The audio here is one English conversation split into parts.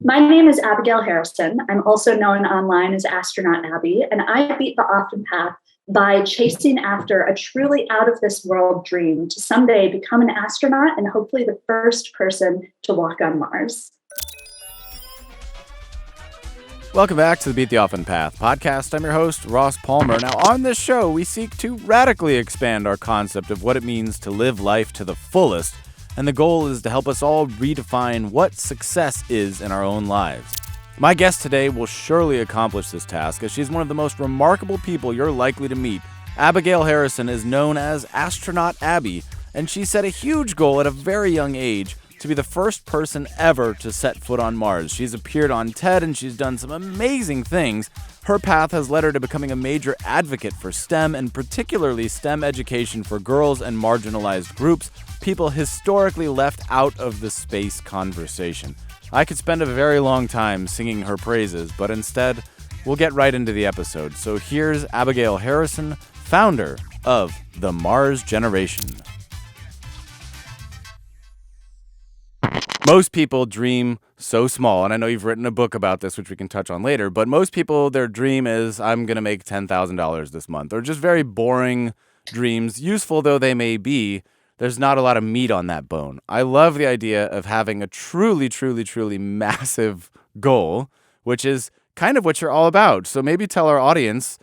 My name is Abigail Harrison. I'm also known online as Astronaut Abby, and I beat the often path by chasing after a truly out of this world dream to someday become an astronaut and hopefully the first person to walk on Mars. Welcome back to the Beat the Often Path podcast. I'm your host, Ross Palmer. Now, on this show, we seek to radically expand our concept of what it means to live life to the fullest, and the goal is to help us all redefine what success is in our own lives. My guest today will surely accomplish this task, as she's one of the most remarkable people you're likely to meet. Abigail Harrison is known as Astronaut Abby, and she set a huge goal at a very young age to be the first person ever to set foot on Mars. She's appeared on TED and she's done some amazing things. Her path has led her to becoming a major advocate for STEM, and particularly STEM education for girls and marginalized groups, people historically left out of the space conversation. I could spend a very long time singing her praises, but instead, we'll get right into the episode. So here's Abigail Harrison, founder of the Mars Generation. Most people dream so small, and I know you've written a book about this, which we can touch on later, but most people, their dream is, I'm going to make $10,000 this month, or just very boring dreams, useful though they may be. There's not a lot of meat on that bone. I love the idea of having a truly, truly, truly massive goal, which is kind of what you're all about. So maybe tell our audience,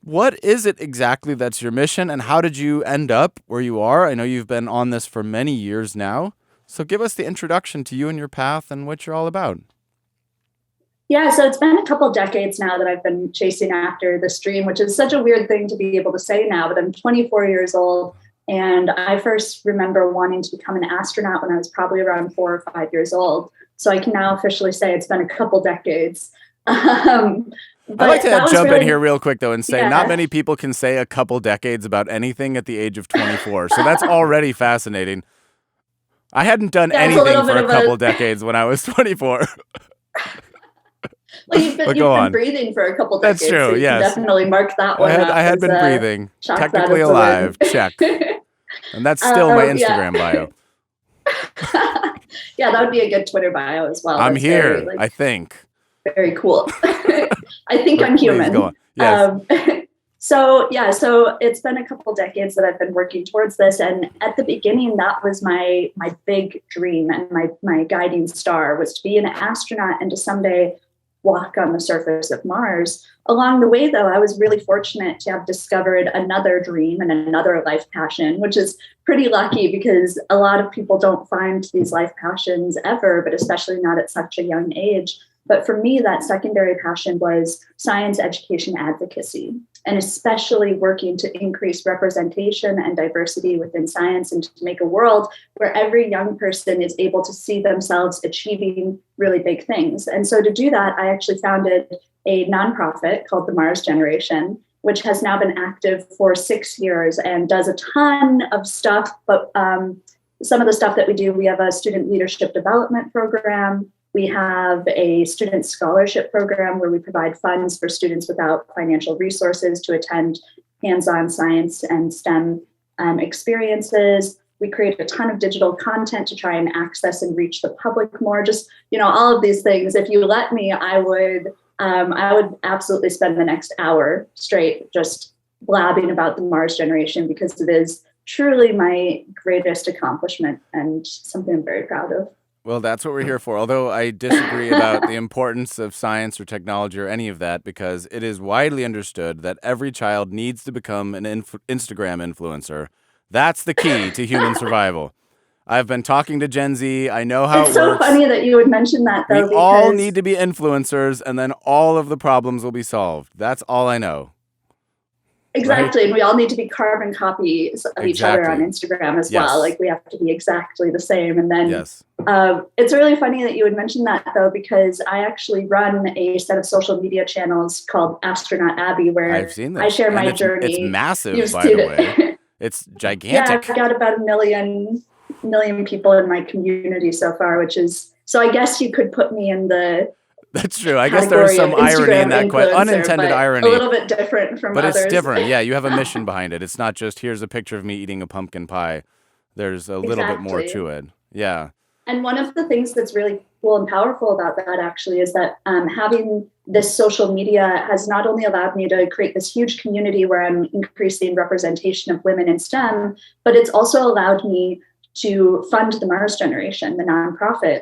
what is it exactly that's your mission, and how did you end up where you are? I know you've been on this for many years now. So give us the introduction to you and your path and what you're all about. Yeah, so it's been a couple decades now that I've been chasing after this dream, which is such a weird thing to be able to say now, but I'm 24 years old. And I first remember wanting to become an astronaut when I was probably around 4 or 5 years old. So I can now officially say it's been a couple decades. I'd like to jump in here real quick, though, and say not many people can say a couple decades about anything at the age of 24. So that's already fascinating. I hadn't done anything for a couple decades when I was 24. Well, you've been breathing for a couple decades. That's true, so yes. Definitely mark that one up. I had been breathing. Technically alive. Check. And that's still my Instagram bio. Yeah, that would be a good Twitter bio as well. I'm here, I think. Very cool. I think I'm human. Go on. Yes. So it's been a couple decades that I've been working towards this. And at the beginning, that was my big dream, and my guiding star was to be an astronaut and to someday walk on the surface of Mars. Along the way, though, I was really fortunate to have discovered another dream and another life passion, which is pretty lucky because a lot of people don't find these life passions ever, but especially not at such a young age. But for me, that secondary passion was science education advocacy, and especially working to increase representation and diversity within science and to make a world where every young person is able to see themselves achieving really big things. And so to do that, I actually founded a nonprofit called the Mars Generation, which has now been active for 6 years and does a ton of stuff. But some of the stuff that we do, we have a student leadership development program. We have a student scholarship program where we provide funds for students without financial resources to attend hands-on science and STEM experiences. We create a ton of digital content to try and access and reach the public more. Just, all of these things. If you let me, I would absolutely spend the next hour straight just blabbing about the Mars Generation, because it is truly my greatest accomplishment and something I'm very proud of. Well, that's what we're here for, although I disagree about the importance of science or technology or any of that, because it is widely understood that every child needs to become an Instagram influencer. That's the key to human survival. I've been talking to Gen Z. I know how it works. It's so funny that you would mention that, though. We all need to be influencers, and then all of the problems will be solved. That's all I know. Exactly. Right? And we all need to be carbon copies of each other on Instagram as well. Like, we have to be exactly the same. And then it's really funny that you would mention that, though, because I actually run a set of social media channels called Astronaut Abby, where I've seen this. I share my journey. It's massive, by the way. It's gigantic. Yeah, I've got about 1 million people in my community so far, which is, so I guess you could put me in the That's true. I guess there's some irony in that question. Unintended irony. A little bit different from others. But it's different. Yeah, you have a mission behind it. It's not just, here's a picture of me eating a pumpkin pie. There's a little bit more to it. Yeah. And one of the things that's really cool and powerful about that actually is that having this social media has not only allowed me to create this huge community where I'm increasing representation of women in STEM, but it's also allowed me to fund the Mars Generation, the nonprofit.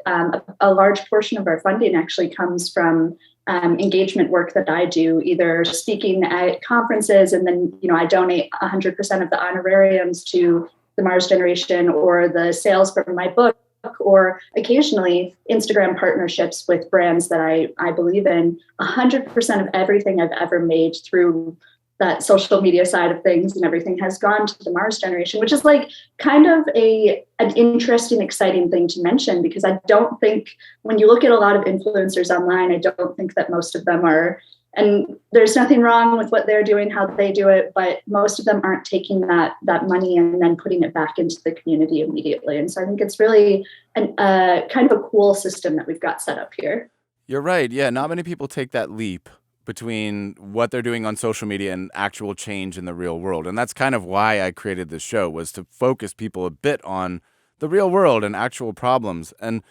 A large portion of our funding actually comes from engagement work that I do, either speaking at conferences, and then I donate 100% of the honorariums to the Mars Generation, or the sales from my book, or occasionally Instagram partnerships with brands that I believe in. 100% of everything I've ever made through that social media side of things and everything has gone to the Mars Generation, which is like kind of an interesting, exciting thing to mention, because I don't think, when you look at a lot of influencers online, I don't think that most of them are, and there's nothing wrong with what they're doing, how they do it, but most of them aren't taking that money and then putting it back into the community immediately. And so I think it's really kind of a cool system that we've got set up here. You're right. Yeah, not many people take that leap between what they're doing on social media and actual change in the real world. And that's kind of why I created this show, was to focus people a bit on the real world and actual problems. And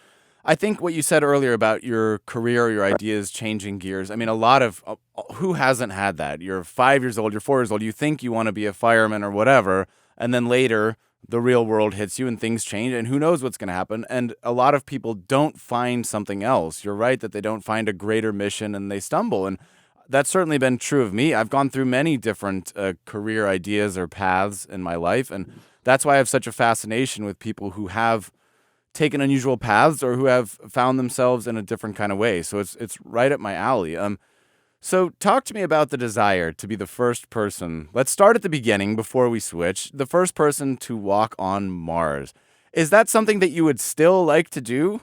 I think what you said earlier about your career, your ideas changing gears, I mean, a lot of, who hasn't had that? You're 5 years old, you're 4 years old, you think you want to be a fireman or whatever, and then later the real world hits you and things change, and who knows what's going to happen. And a lot of people don't find something else. You're right that they don't find a greater mission and they stumble. And that's certainly been true of me. I've gone through many different career ideas or paths in my life, and that's why I have such a fascination with people who have taken unusual paths or who have found themselves in a different kind of way. So it's right up my alley. So talk to me about the desire to be the first person. Let's start at the beginning before we switch. The first person to walk on Mars. Is that something that you would still like to do?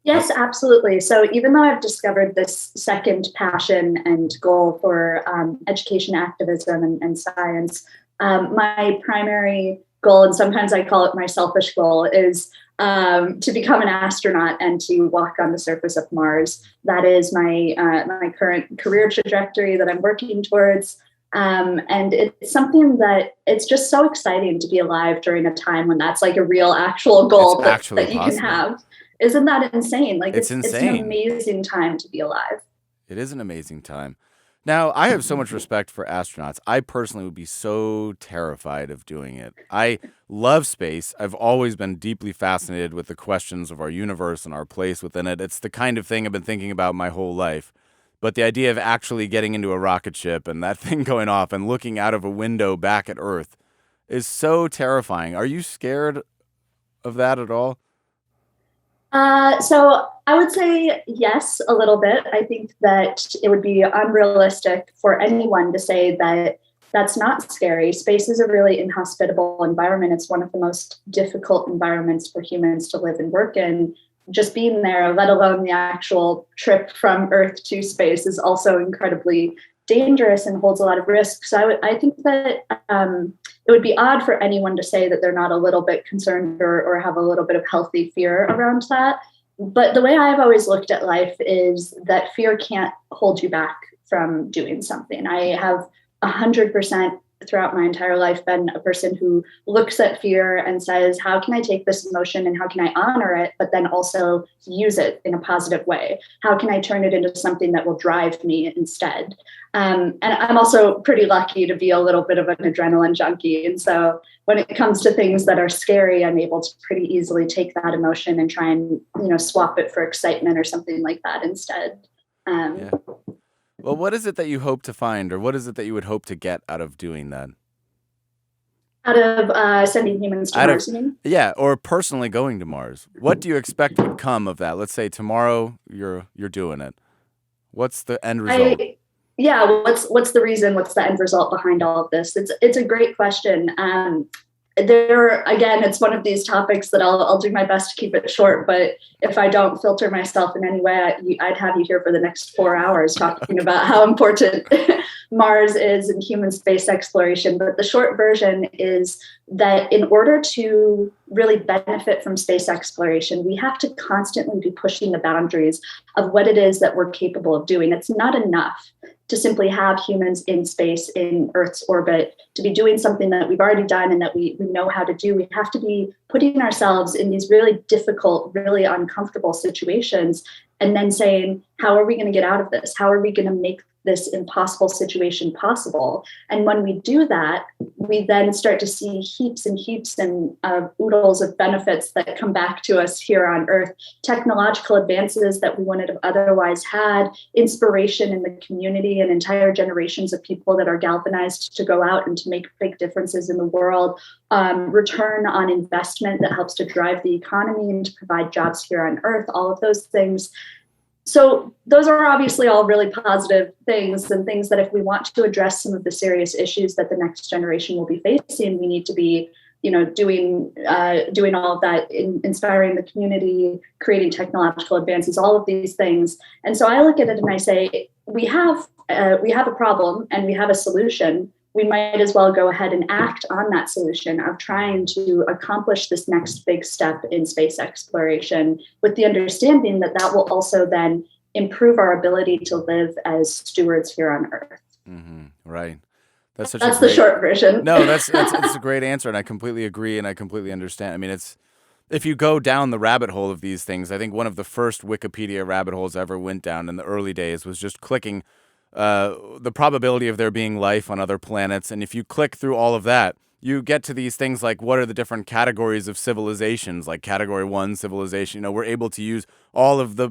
Yes, absolutely. So even though I've discovered this second passion and goal for education activism and science, my primary goal, and sometimes I call it my selfish goal, is to become an astronaut and to walk on the surface of Mars. That is my current career trajectory that I'm working towards. And it's something that it's just so exciting to be alive during a time when that's like a real actual goal that you can have. Isn't that insane? Like it's insane. It's an amazing time to be alive. It is an amazing time. Now, I have so much respect for astronauts. I personally would be so terrified of doing it. I love space. I've always been deeply fascinated with the questions of our universe and our place within it. It's the kind of thing I've been thinking about my whole life. But the idea of actually getting into a rocket ship and that thing going off and looking out of a window back at Earth is so terrifying. Are you scared of that at all? So I would say yes, a little bit. I think that it would be unrealistic for anyone to say that that's not scary. Space is a really inhospitable environment. It's one of the most difficult environments for humans to live and work in. Just being there, let alone the actual trip from Earth to space, is also incredibly dangerous and holds a lot of risk. So I think that it would be odd for anyone to say that they're not a little bit concerned or have a little bit of healthy fear around that. But the way I've always looked at life is that fear can't hold you back from doing something. I have 100% throughout my entire life been a person who looks at fear and says, how can I take this emotion and how can I honor it, but then also use it in a positive way? How can I turn it into something that will drive me instead? And I'm also pretty lucky to be a little bit of an adrenaline junkie. And so when it comes to things that are scary, I'm able to pretty easily take that emotion and try and, swap it for excitement or something like that instead. Yeah. Well, what is it that you hope to find, or what is it that you would hope to get out of doing that? Out of sending humans to Mars, you mean? Yeah, or personally going to Mars. What do you expect would come of that? Let's say tomorrow you're doing it. What's the end result? What's the reason? What's the end result behind all of this? It's a great question. It's one of these topics that I'll do my best to keep it short, but if I don't filter myself in any way, I'd have you here for the next 4 hours talking about how important Mars is in human space exploration. But the short version is that in order to really benefit from space exploration, we have to constantly be pushing the boundaries of what it is that we're capable of doing. It's not enough to simply have humans in space, in Earth's orbit, to be doing something that we've already done and that we know how to do. We have to be putting ourselves in these really difficult, really uncomfortable situations and then saying, how are we going to get out of this? How are we going to make this impossible situation possible? And when we do that, we then start to see heaps and heaps and oodles of benefits that come back to us here on Earth, technological advances that we wouldn't have otherwise had, inspiration in the community and entire generations of people that are galvanized to go out and to make big differences in the world, return on investment that helps to drive the economy and to provide jobs here on Earth, all of those things. So those are obviously all really positive things, and things that if we want to address some of the serious issues that the next generation will be facing, we need to be, doing all of that, inspiring the community, creating technological advances, all of these things. And so I look at it and I say, we have a problem and we have a solution. We might as well go ahead and act on that solution of trying to accomplish this next big step in space exploration, with the understanding that that will also then improve our ability to live as stewards here on Earth. Mm-hmm. Right. That's the short version. No, that's a great answer, and I completely agree, and I completely understand. I mean, if you go down the rabbit hole of these things, I think one of the first Wikipedia rabbit holes I ever went down in the early days was just clicking the probability of there being life on other planets. And if you click through all of that, you get to these things like, what are the different categories of civilizations? Like category 1 civilization, we're able to use all of the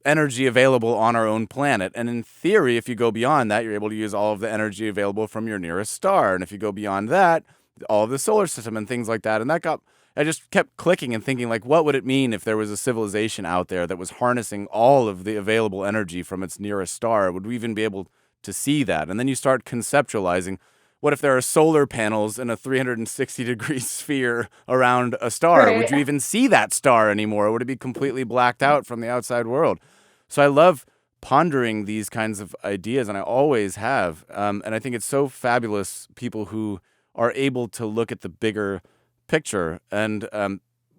energy available on our own planet. And in theory, if you go beyond that, you're able to use all of the energy available from your nearest star. And if you go beyond that, all of the solar system and things like that. And I just kept clicking and thinking, like, what would it mean if there was a civilization out there that was harnessing all of the available energy from its nearest star? Would we even be able to see that? And then you start conceptualizing, what if there are solar panels in a 360-degree sphere around a star? Right. Would you even see that star anymore? Or would it be completely blacked out from the outside world? So I love pondering these kinds of ideas, and I always have. And I think it's so fabulous, people who are able to look at the bigger picture. And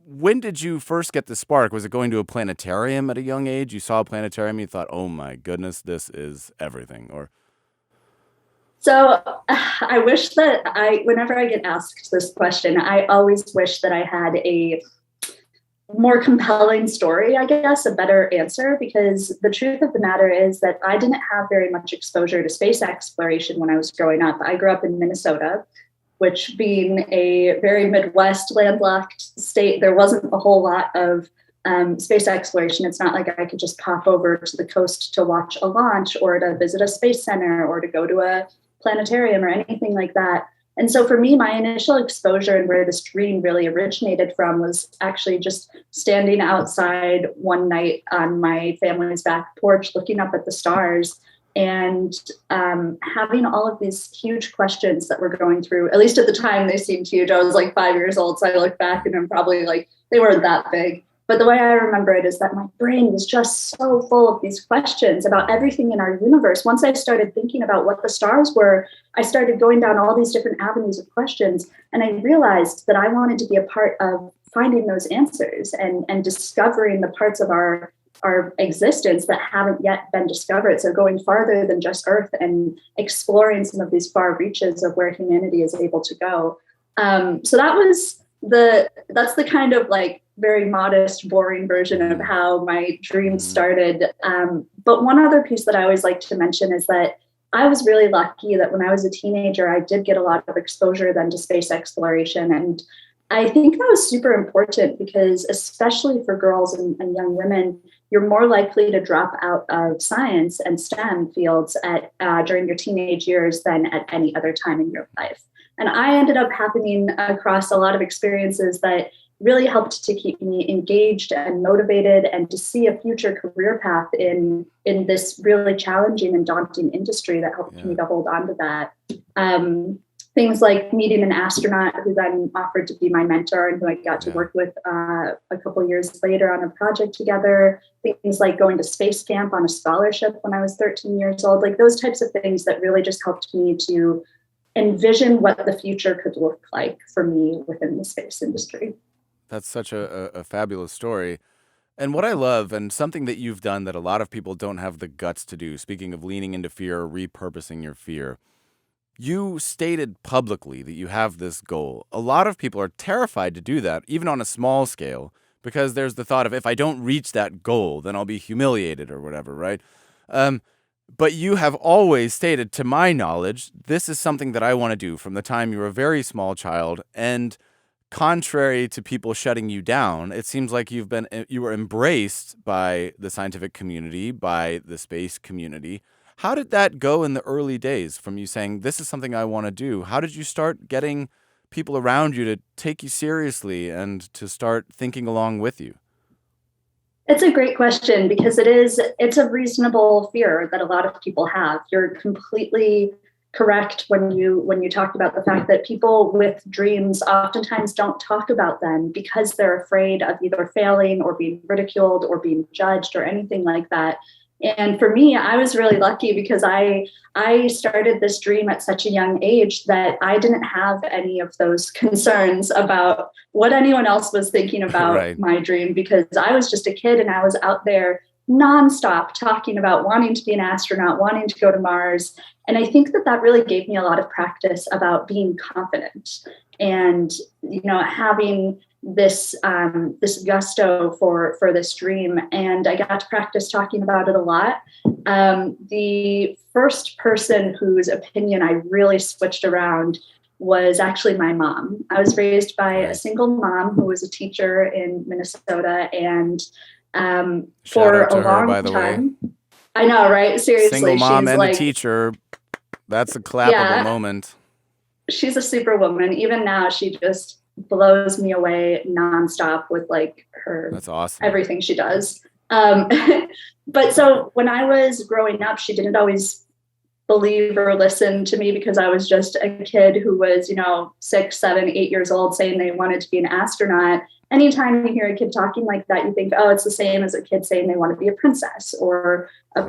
when did you first get the spark? Was it going to a planetarium at a young age? You saw a planetarium, you thought, oh my goodness, this is everything? Or so I wish that whenever I get asked this question, I always wish that I had a more compelling story, I guess, a better answer, because the truth of the matter is that I didn't have very much exposure to space exploration when I was growing up. I grew up in Minnesota, which, being a very Midwest landlocked state, there wasn't a whole lot of space exploration. It's not like I could just pop over to the coast to watch a launch or to visit a space center or to go to a planetarium or anything like that. And so for me, my initial exposure and where this dream really originated from was actually just standing outside one night on my family's back porch, looking up at the stars and having all of these huge questions that were going through. At least at the time, they seemed huge. I was like 5 years old, so I look back and I'm probably like, they weren't that big. But the way I remember it is that my brain was just so full of these questions about everything in our universe. Once I started thinking about what the stars were, I started going down all these different avenues of questions. And I realized that I wanted to be a part of finding those answers and discovering the parts of our existence that haven't yet been discovered. So going farther than just Earth and exploring some of these far reaches of where humanity is able to go. So that's the kind of like very modest, boring version of how my dream started. But one other piece that I always like to mention is that I was really lucky that when I was a teenager, I did get a lot of exposure then to space exploration. And I think that was super important because, especially for girls and young women, you're more likely to drop out of science and STEM fields during your teenage years than at any other time in your life. And I ended up happening across a lot of experiences that really helped to keep me engaged and motivated and to see a future career path in this really challenging and daunting industry that helped me to hold on to that. Things like meeting an astronaut who then offered to be my mentor and who I got to work with a couple of years later on a project together. Things like going to space camp on a scholarship when I was 13 years old, like those types of things that really just helped me to envision what the future could look like for me within the space industry. That's such a fabulous story. And what I love, and something that you've done that a lot of people don't have the guts to do, speaking of leaning into fear or repurposing your fear, you stated publicly that you have this goal. A lot of people are terrified to do that, even on a small scale, because there's the thought of, if I don't reach that goal, then I'll be humiliated or whatever, right? But you have always stated, to my knowledge, this is something that I want to do from the time you were a very small child. And contrary to people shutting you down, it seems like you were embraced by the scientific community, by the space community. How did that go in the early days from you saying, this is something I want to do? How did you start getting people around you to take you seriously and to start thinking along with you? It's a great question because it's a reasonable fear that a lot of people have. You're completely correct when you talked about the fact that people with dreams oftentimes don't talk about them because they're afraid of either failing or being ridiculed or being judged or anything like that. And for me, I was really lucky because I started this dream at such a young age that I didn't have any of those concerns about what anyone else was thinking about Right. my dream, because I was just a kid and I was out there nonstop talking about wanting to be an astronaut, wanting to go to Mars. And I think that really gave me a lot of practice about being confident and, having this gusto for this dream. And I got to practice talking about it a lot. The first person whose opinion I really switched around was actually my mom. I was raised by a single mom who was a teacher in Minnesota, and for a long time. I know, right? Seriously, single mom she's and like a teacher. That's a clappable moment. She's a superwoman. Even now, she just blows me away nonstop with like her. That's awesome. Everything she does. But so when I was growing up, she didn't always believe or listen to me because I was just a kid who was, 6, 7, 8 years old saying they wanted to be an astronaut. Anytime you hear a kid talking like that, you think, oh, it's the same as a kid saying they want to be a princess or a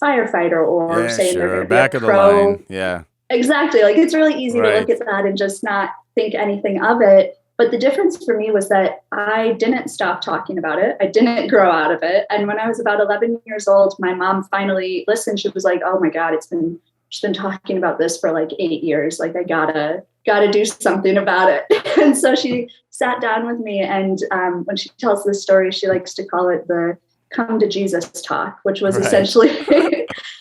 firefighter or saying they're going to be back a pro. Of the line. Yeah. Exactly. Like it's really easy to look at that and just not think anything of it. But the difference for me was that I didn't stop talking about it. I didn't grow out of it. And when I was about 11 years old, my mom finally listened. She was like, oh my God, she's been talking about this for like 8 years. Like I gotta do something about it. And so she sat down with me. And when she tells this story, she likes to call it the come to Jesus talk, which was essentially,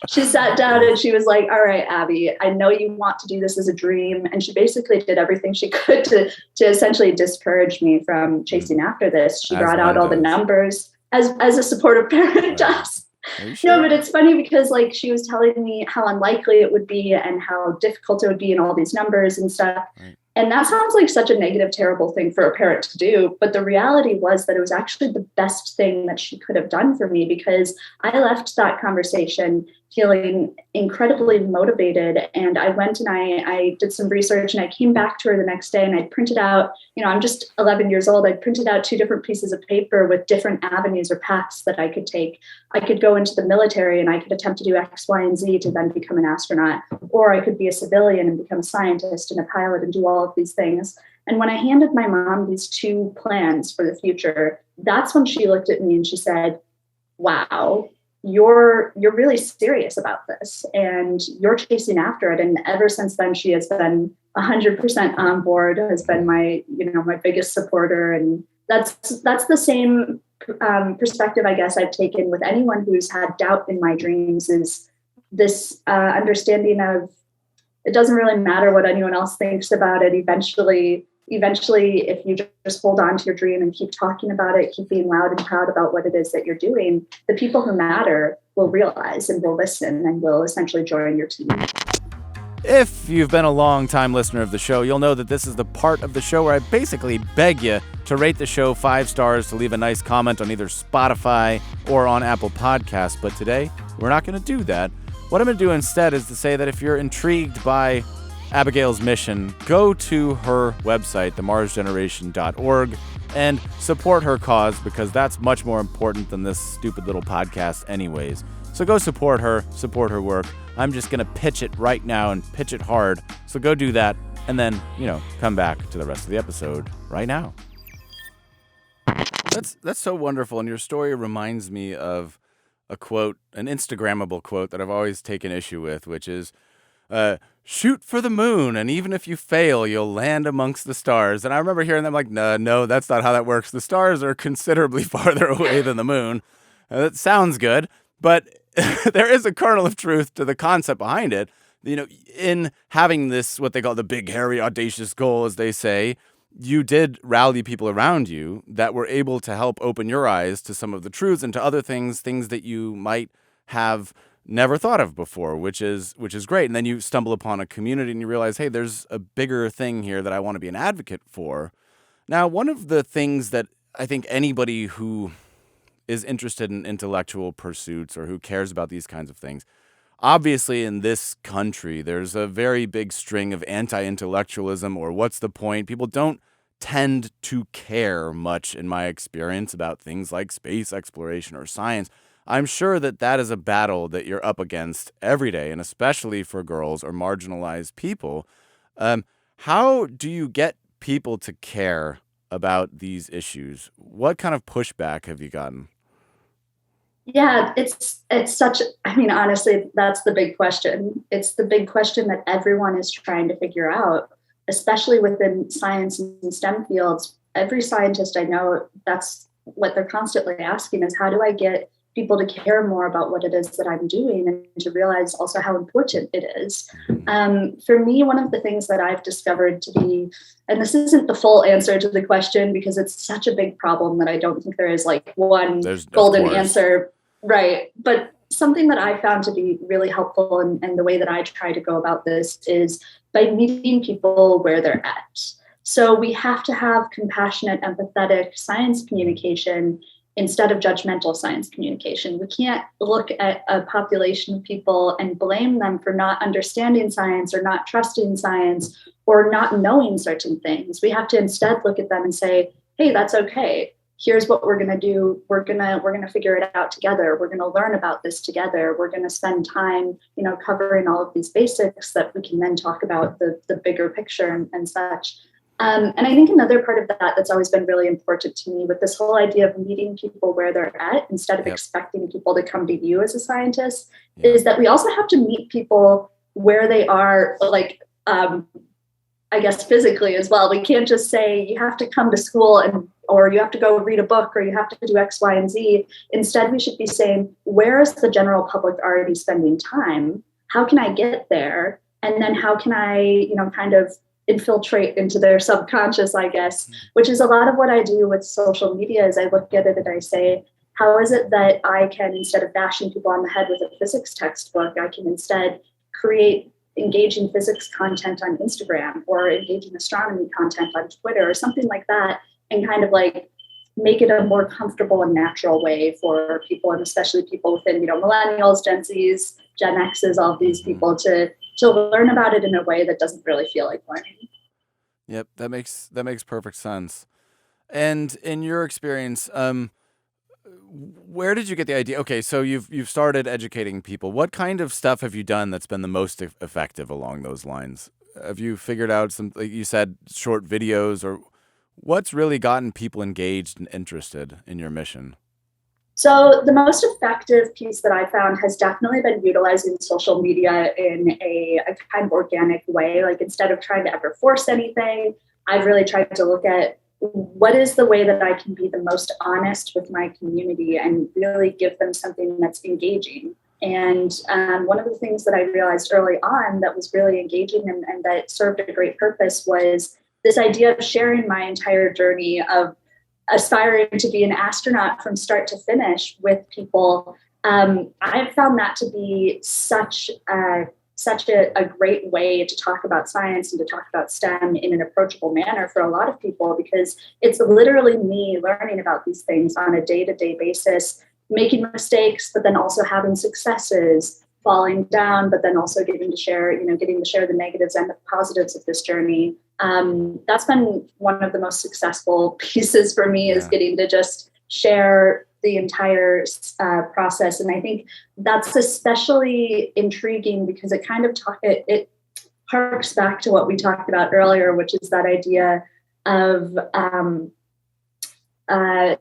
she sat down and she was like, all right, Abby, I know you want to do this as a dream. And she basically did everything she could to essentially discourage me from chasing after this. She brought out all the numbers as a supportive parent does. Sure? No, but it's funny because like she was telling me how unlikely it would be and how difficult it would be and all these numbers and stuff. Right. And that sounds like such a negative, terrible thing for a parent to do. But the reality was that it was actually the best thing that she could have done for me, because I left that conversation feeling incredibly motivated. And I went and I did some research and I came back to her the next day and I printed out, I'm just 11 years old. I printed out 2 different pieces of paper with different avenues or paths that I could take. I could go into the military and I could attempt to do X, Y, and Z to then become an astronaut, or I could be a civilian and become a scientist and a pilot and do all of these things. And when I handed my mom these 2 plans for the future, that's when she looked at me and she said, wow, you're really serious about this and you're chasing after it. And ever since then, she has been 100% on board, has been my biggest supporter. And that's the same perspective, I guess, I've taken with anyone who's had doubt in my dreams, is this understanding of it doesn't really matter what anyone else thinks about it. Eventually, if you just hold on to your dream and keep talking about it, keep being loud and proud about what it is that you're doing, the people who matter will realize and will listen and will essentially join your team. If you've been a long-time listener of the show, you'll know that this is the part of the show where I basically beg you to rate the show 5 stars, to leave a nice comment on either Spotify or on Apple Podcasts. But today, we're not going to do that. What I'm going to do instead is to say that if you're intrigued by Abigail's mission, go to her website, themarsgeneration.org, and support her cause, because that's much more important than this stupid little podcast anyways. So go support her work. I'm just going to pitch it right now and pitch it hard. So go do that and then, come back to the rest of the episode right now. That's so wonderful. And your story reminds me of a quote, an Instagrammable quote that I've always taken issue with, which is, shoot for the moon, and even if you fail, you'll land amongst the stars. And I remember hearing them like, no, that's not how that works. The stars are considerably farther away than the moon. That sounds good, but there is a kernel of truth to the concept behind it. You know, in having this, what they call the big, hairy, audacious goal, as they say, you did rally people around you that were able to help open your eyes to some of the truths and to other things that you might have never thought of before, which is great. And then you stumble upon a community and you realize, hey, there's a bigger thing here that I want to be an advocate for. Now, one of the things that I think anybody who is interested in intellectual pursuits or who cares about these kinds of things, obviously in this country, there's a very big string of anti-intellectualism, or what's the point? People don't tend to care much, in my experience, about things like space exploration or science. I'm sure that that is a battle that you're up against every day, and especially for girls or marginalized people. How do you get people to care about these issues? What kind of pushback have you gotten? Yeah, it's such, I mean, honestly, that's the big question. It's the big question that everyone is trying to figure out, especially within science and STEM fields. Every scientist I know, that's what they're constantly asking is, how do I get people to care more about what it is that I'm doing and to realize also how important it is? For me, one of the things that I've discovered to be, and this isn't the full answer to the question because it's such a big problem that I don't think there is like one There's, of golden course. answer. Right. But something that I found to be really helpful, and the way that I try to go about this is by meeting people where they're at. So we have to have compassionate, empathetic science communication instead of judgmental science communication. We can't look at a population of people and blame them for not understanding science or not trusting science or not knowing certain things. We have to instead look at them and say, hey, that's okay. Here's what we're going to do. We're going to figure it out together. We're going to learn about this together. We're going to spend time, covering all of these basics that we can then talk about the bigger picture and such. And I think another part of that that's always been really important to me with this whole idea of meeting people where they're at instead of expecting people to come to you as a scientist is that we also have to meet people where they are, like, I guess physically as well. We can't just say you have to come to school or you have to go read a book or you have to do X, Y, and Z. Instead, we should be saying, where is the general public already spending time? How can I get there? And then how can I, kind of infiltrate into their subconscious, I guess, which is a lot of what I do with social media. Is I look at it and I say, how is it that I can, instead of bashing people on the head with a physics textbook, I can instead create engaging physics content on Instagram or engaging astronomy content on Twitter or something like that, and kind of like make it a more comfortable and natural way for people, and especially people within, millennials, Gen Zs, Gen Xs, all of these people to learn about it in a way that doesn't really feel like learning. Yep, that makes perfect sense. And in your experience, where did you get the idea? Okay, so you've started educating people. What kind of stuff have you done that's been the most effective along those lines? Have you figured out some, like you said, short videos, or what's really gotten people engaged and interested in your mission? So the most effective piece that I found has definitely been utilizing social media in a kind of organic way. Like, instead of trying to ever force anything, I've really tried to look at what is the way that I can be the most honest with my community and really give them something that's engaging. And one of the things that I realized early on that was really engaging and that served a great purpose was this idea of sharing my entire journey of aspiring to be an astronaut from start to finish with people. I've found that to be such a great way to talk about science and to talk about STEM in an approachable manner for a lot of people, because it's literally me learning about these things on a day-to-day basis, making mistakes, but then also having successes, falling down, but then also getting to share the negatives and the positives of this journey. That's been one of the most successful pieces for me, is getting to just share the entire process. And I think that's especially intriguing because it kind of it harks back to what we talked about earlier, which is that idea of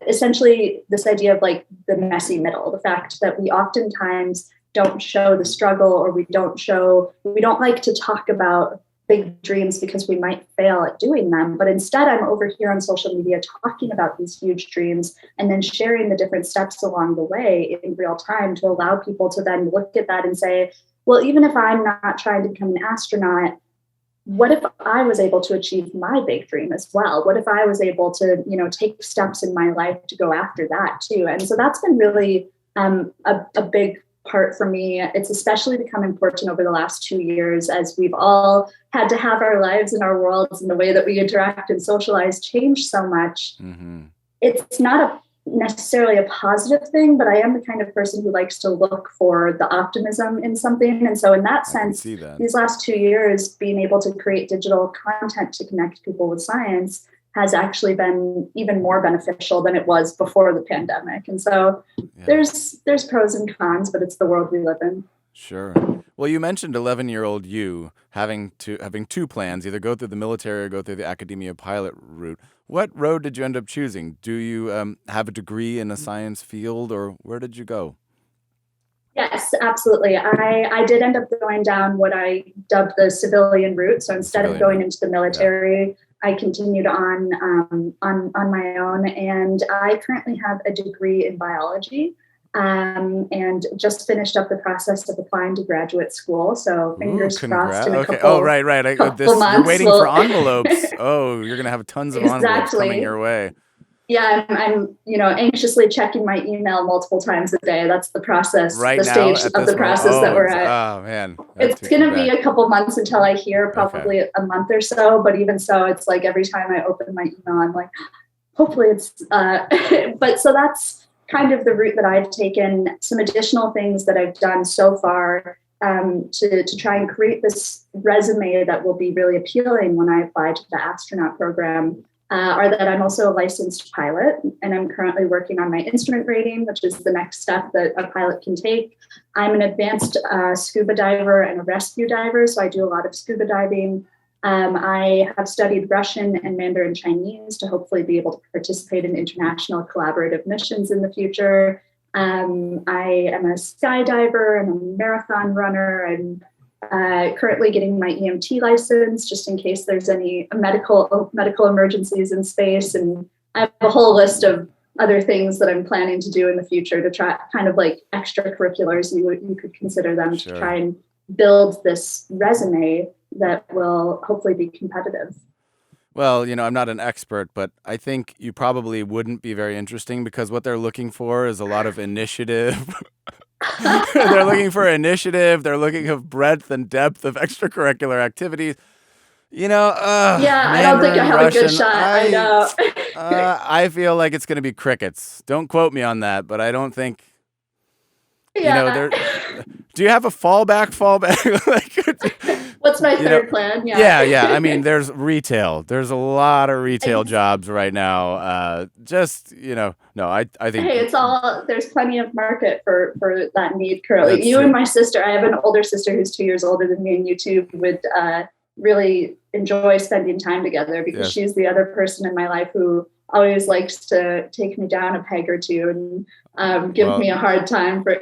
essentially this idea of like the messy middle, the fact that we oftentimes don't show the struggle, or we don't like to talk about big dreams because we might fail at doing them. But instead, I'm over here on social media talking about these huge dreams and then sharing the different steps along the way in real time to allow people to then look at that and say, well, even if I'm not trying to become an astronaut, what if I was able to achieve my big dream as well? What if I was able to, take steps in my life to go after that too? And so that's been really a big part for me. It's especially become important over the last 2 years as we've all had to have our lives and our worlds and the way that we interact and socialize change so much. Mm-hmm. It's not necessarily a positive thing, but I am the kind of person who likes to look for the optimism in something. And so in that sense, these last 2 years, being able to create digital content to connect people with science has actually been even more beneficial than it was before the pandemic. And so there's pros and cons, but it's the world we live in. Sure. Well, you mentioned 11-year-old you having two plans, either go through the military or go through the academia pilot route. What road did you end up choosing? Do you have a degree in a science field, or where did you go? Yes, absolutely. I did end up going down what I dubbed the civilian route. So instead of going into the military, I continued on my own, and I currently have a degree in biology. And just finished up the process of applying to graduate school. So fingers crossed in a couple. Oh, right. Months, you're waiting for envelopes. Oh, you're gonna have tons of envelopes coming your way. Yeah, I'm anxiously checking my email multiple times a day. That's the process, the stage of the process that we're at. Oh man, it's going to be a couple months until I hear, probably a month or so. But even so, it's like every time I open my email, I'm like, hopefully it's. But so that's kind of the route that I've taken. Some additional things that I've done so far to try and create this resume that will be really appealing when I apply to the astronaut program. Are that I'm also a licensed pilot, and I'm currently working on my instrument rating, which is the next step that a pilot can take. I'm an advanced scuba diver and a rescue diver, so I do a lot of scuba diving. I have studied Russian and Mandarin Chinese to hopefully be able to participate in international collaborative missions in the future. I am a skydiver and a marathon runner. I'm currently getting my EMT license just in case there's any medical emergencies in space. And I have a whole list of other things that I'm planning to do in the future to try, kind of like extracurriculars, you could consider them, to try and build this resume that will hopefully be competitive. Well, I'm not an expert, but I think you probably wouldn't be very interesting because what they're looking for is a lot of initiative. They're looking for initiative. They're looking for breadth and depth of extracurricular activities. I don't think I have Russian, a good shot. I know. I feel like it's going to be crickets. Don't quote me on that, but I don't think. Yeah. Do you have a fallback? What's my third plan? Yeah. I mean, there's retail. There's a lot of retail jobs right now. No, I think. Hey, there's plenty of market for that need currently. You true. And my sister, I have an older sister who's 2 years older than me, and you two would really enjoy spending time together because she's the other person in my life who always likes to take me down a peg or two and give me a hard time for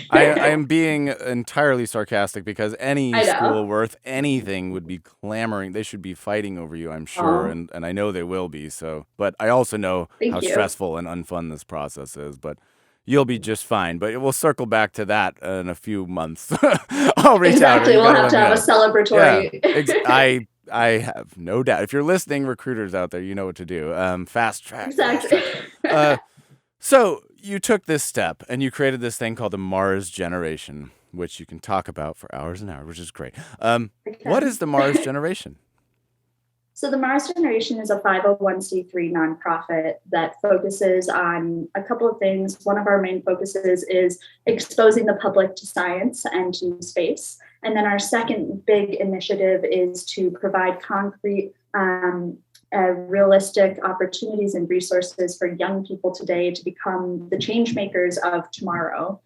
I am being entirely sarcastic because any school worth anything would be clamoring. They should be fighting over you, I'm sure, and I know they will be. So, but I also know how stressful and unfun this process is. But you'll be just fine. But we'll circle back to that in a few months. I'll reach out. Exactly, we'll have to have a celebratory. Yeah, I have no doubt. If you're listening, recruiters out there, you know what to do. Fast track. Exactly. So you took this step and you created this thing called the Mars Generation, which you can talk about for hours and hours, which is great. What is the Mars Generation? So the Mars Generation is a 501c3 nonprofit that focuses on a couple of things. One of our main focuses is exposing the public to science and to space. And then our second big initiative is to provide concrete, realistic opportunities and resources for young people today to become the change makers of tomorrow.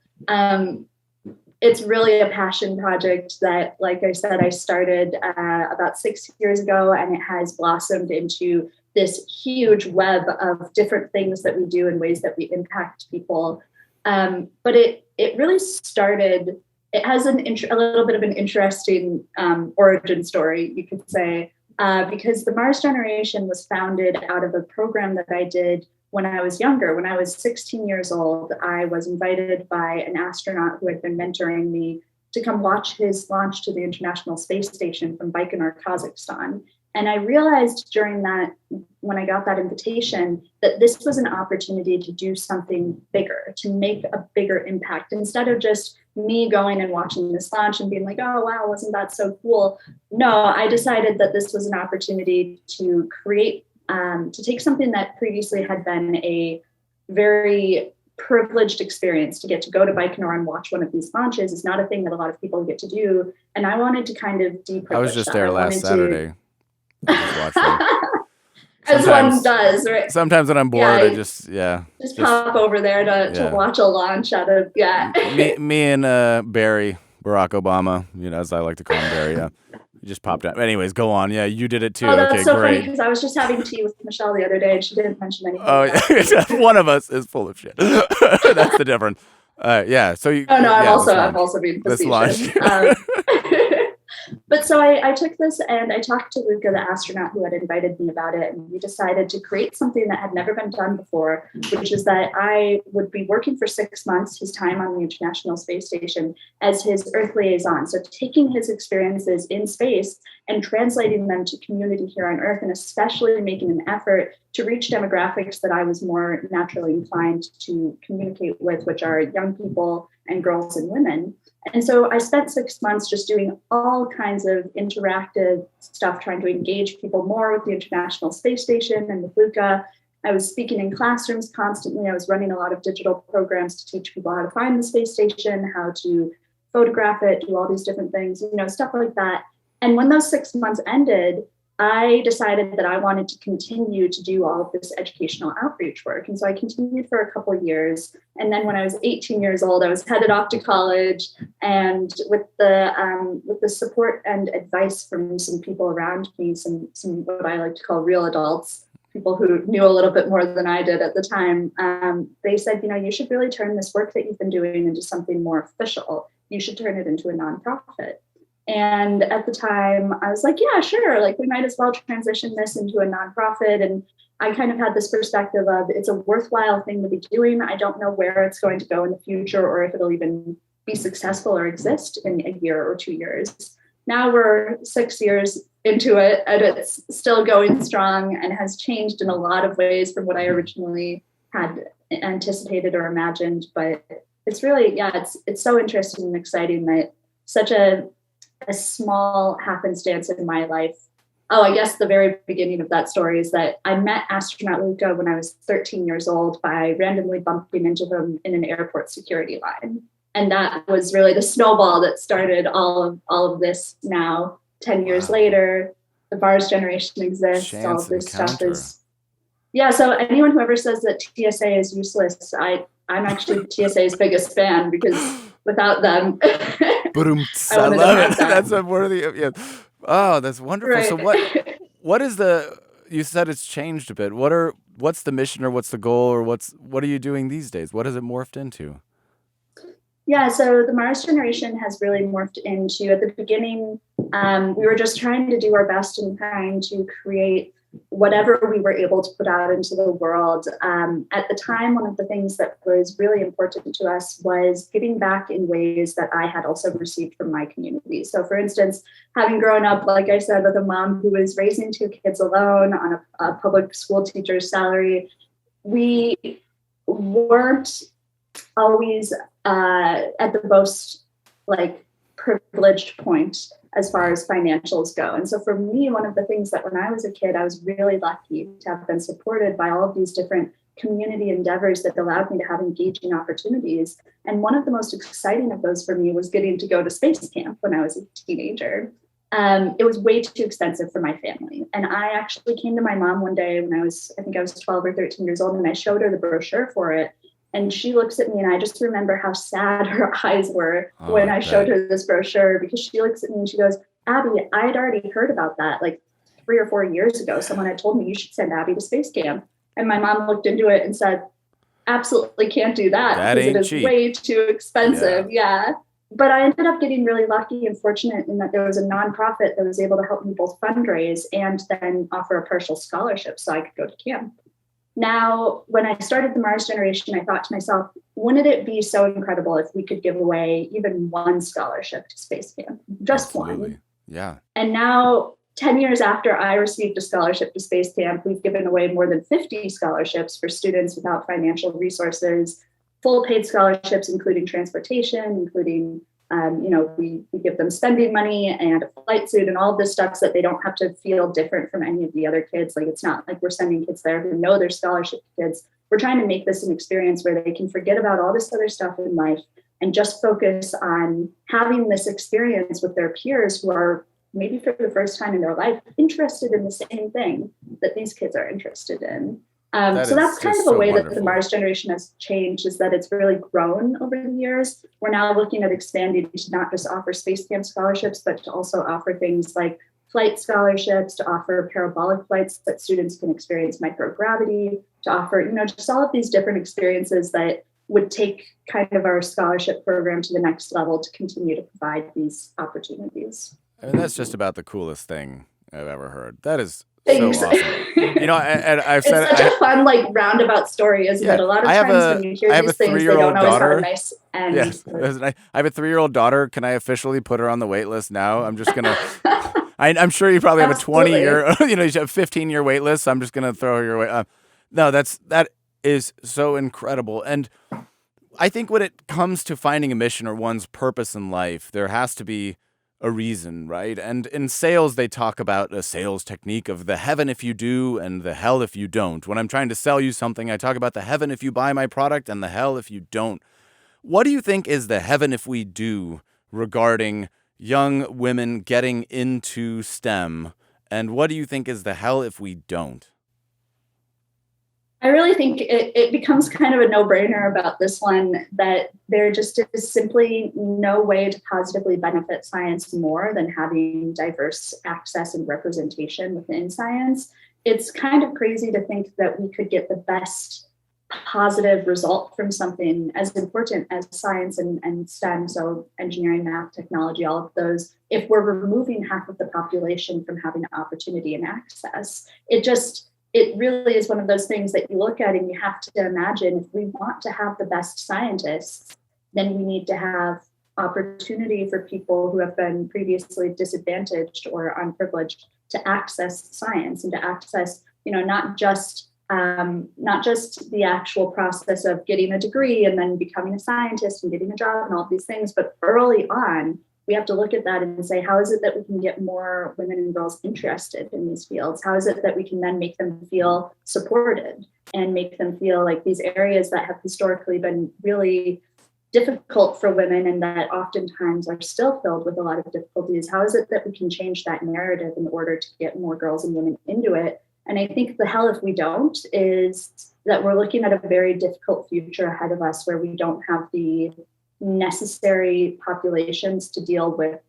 It's really a passion project that, like I said, I started about 6 years ago, and it has blossomed into this huge web of different things that we do and ways that we impact people. But it really started, it has a little bit of an interesting origin story, you could say, because the Mars Generation was founded out of a program that I did when I was younger. When I was 16 years old, I was invited by an astronaut who had been mentoring me to come watch his launch to the International Space Station from Baikonur, Kazakhstan. And I realized during that, when I got that invitation, that this was an opportunity to do something bigger, to make a bigger impact. Instead of just me going and watching this launch and being like, oh, wow, wasn't that so cool? No, I decided that this was an opportunity to create, to take something that previously had been a very privileged experience. To get to go to Baikonur and watch one of these launches is not a thing that a lot of people get to do. And I wanted to kind of deprivilege. I was just there last Saturday. Just as one does, right? Sometimes when I'm bored, I just pop over there to watch a launch out of me and Barry, Barack Obama, as I like to call him, Barry. You just popped out. Anyways, go on. Yeah, you did it too. Oh, that's okay, so great. funny because I was just having tea with Michelle the other day and she didn't mention anything. Oh, yeah. One of us is full of shit. That's the difference. Yeah. So you. Oh no, yeah, I'm also being facetious. But so I took this and I talked to Luca, the astronaut who had invited me about it, and we decided to create something that had never been done before, which is that I would be working for 6 months, his time on the International Space Station, as his Earth liaison. So taking his experiences in space and translating them to community here on Earth, and especially making an effort to reach demographics that I was more naturally inclined to communicate with, which are young people and girls and women. And so I spent 6 months just doing all kinds of interactive stuff, trying to engage people more with the International Space Station and with Luca. I was speaking in classrooms constantly. I was running a lot of digital programs to teach people how to find the space station, how to photograph it, do all these different things, stuff like that. And when those 6 months ended, I decided that I wanted to continue to do all of this educational outreach work. And so I continued for a couple of years. And then when I was 18 years old, I was headed off to college. And with the support and advice from some people around me, some what I like to call real adults, people who knew a little bit more than I did at the time, they said, you should really turn this work that you've been doing into something more official. You should turn it into a nonprofit. And at the time, I was like, yeah, sure. Like, we might as well transition this into a nonprofit. And I kind of had this perspective of it's a worthwhile thing to be doing. I don't know where it's going to go in the future or if it'll even be successful or exist in a year or 2 years. Now we're 6 years into it and it's still going strong and has changed in a lot of ways from what I originally had anticipated or imagined. But it's really, it's so interesting and exciting that such a small happenstance in my life. Oh, I guess the very beginning of that story is that I met astronaut Luca when I was 13 years old by randomly bumping into him in an airport security line. And that was really the snowball that started all of this now. 10 years later, the Mars Generation exists. All of this stuff is... Yeah, so anyone who ever says that TSA is useless, I'm actually TSA's biggest fan because without them... I love it. That's a worthy of, yeah. Oh, that's wonderful. Right. So what is you said it's changed a bit. What's the mission or what's the goal or what are you doing these days? What has it morphed into? Yeah, so the Mars Generation has really morphed into, at the beginning, we were just trying to do our best and trying to create whatever we were able to put out into the world. At the time, one of the things that was really important to us was giving back in ways that I had also received from my community. So for instance, having grown up, like I said, with a mom who was raising 2 kids alone on a public school teacher's salary, we weren't always at the most privileged point as far as financials go. And so for me, one of the things that when I was a kid, I was really lucky to have been supported by all of these different community endeavors that allowed me to have engaging opportunities. And one of the most exciting of those for me was getting to go to space camp when I was a teenager. It was way too expensive for my family. And I actually came to my mom one day when I think I was 12 or 13 years old, and I showed her the brochure for it. And she looks at me and I just remember how sad her eyes were I showed her this brochure, because she looks at me and she goes, Abby, I had already heard about that. 3 or 4 years ago, someone had told me, you should send Abby to space camp. And my mom looked into it and said, absolutely can't do that because it is cheap. way too expensive. Yeah. But I ended up getting really lucky and fortunate in that there was a nonprofit that was able to help me both fundraise and then offer a partial scholarship so I could go to camp. Now, when I started the Mars generation, I thought to myself, wouldn't it be so incredible if we could give away even one scholarship to space camp? Just Absolutely. one. Yeah. And now, 10 years after I received a scholarship to space camp, we've given away more than 50 scholarships for students without financial resources, full paid scholarships, including transportation, including, we give them spending money and a flight suit and all of this stuff so that they don't have to feel different from any of the other kids. Like, it's not like we're sending kids there who know they're scholarship kids. We're trying to make this an experience where they can forget about all this other stuff in life and just focus on having this experience with their peers who are maybe for the first time in their life interested in the same thing that these kids are interested in. So that's kind of a way that the Mars generation has changed, is that it's really grown over the years. We're now looking at expanding to not just offer space camp scholarships, but to also offer things like flight scholarships, to offer parabolic flights that students can experience microgravity, to offer, just all of these different experiences that would take kind of our scholarship program to the next level to continue to provide these opportunities. I mean, that's just about the coolest thing I've ever heard. That is Thanks. so awesome. I've said it's such a fun, roundabout story, isn't it? A lot of times when you hear these things, they don't always have a nice end. Yes, I have a 3-year-old daughter. Can I officially put her on the wait list now? I'm just gonna. I'm sure you probably have a 20-year, you have a 15-year wait list. So I'm just gonna throw your way. No, that is so incredible. And I think when it comes to finding a mission or one's purpose in life, there has to be a reason, right? And in sales, they talk about a sales technique of the heaven if you do and the hell if you don't. When I'm trying to sell you something, I talk about the heaven if you buy my product and the hell if you don't. What do you think is the heaven if we do regarding young women getting into STEM? And what do you think is the hell if we don't? I really think it becomes kind of a no-brainer about this one, that there just is simply no way to positively benefit science more than having diverse access and representation within science. It's kind of crazy to think that we could get the best positive result from something as important as science and STEM, so engineering, math, technology, all of those, if we're removing half of the population from having opportunity and access. It really is one of those things that you look at and you have to imagine, if we want to have the best scientists, then we need to have opportunity for people who have been previously disadvantaged or unprivileged to access science and to access, not just the actual process of getting a degree and then becoming a scientist and getting a job and all these things, but early on, we have to look at that and say, how is it that we can get more women and girls interested in these fields? How is it that we can then make them feel supported and make them feel like these areas that have historically been really difficult for women and that oftentimes are still filled with a lot of difficulties? How is it that we can change that narrative in order to get more girls and women into it? And I think the hell if we don't is that we're looking at a very difficult future ahead of us where we don't have the necessary populations to deal with